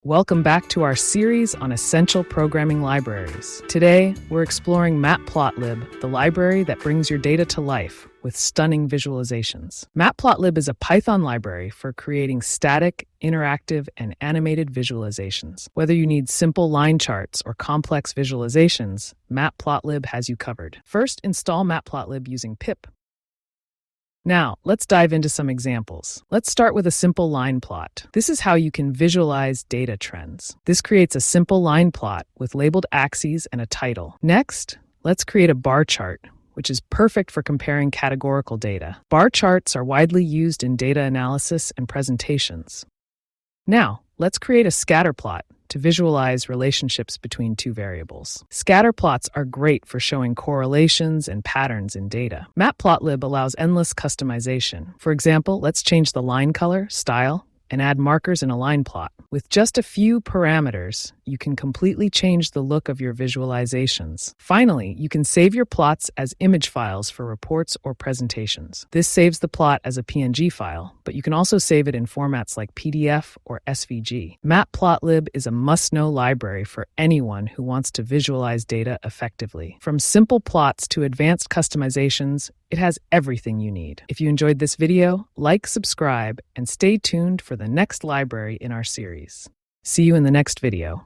Welcome back to our series on essential programming libraries. Today, we're exploring Matplotlib, the library that brings your data to life with stunning visualizations. Matplotlib is a Python library for creating static, interactive, and animated visualizations. Whether you need simple line charts or complex visualizations, Matplotlib has you covered. First, install Matplotlib using pip. Now, let's dive into some examples. Let's start with a simple line plot. This is how you can visualize data trends. This creates a simple line plot with labeled axes and a title. Next, let's create a bar chart, which is perfect for comparing categorical data. Bar charts are widely used in data analysis and presentations. Now, let's create a scatter plot to visualize relationships between two variables. Scatter plots are great for showing correlations and patterns in data. Matplotlib allows endless customization. For example, let's change the line color, style, and add markers in a line plot. With just a few parameters, you can completely change the look of your visualizations. Finally, you can save your plots as image files for reports or presentations. This saves the plot as a PNG file, but you can also save it in formats like PDF or SVG. Matplotlib is a must-know library for anyone who wants to visualize data effectively. From simple plots to advanced customizations, it has everything you need. If you enjoyed this video, like, subscribe, and stay tuned for the next library in our series. See you in the next video.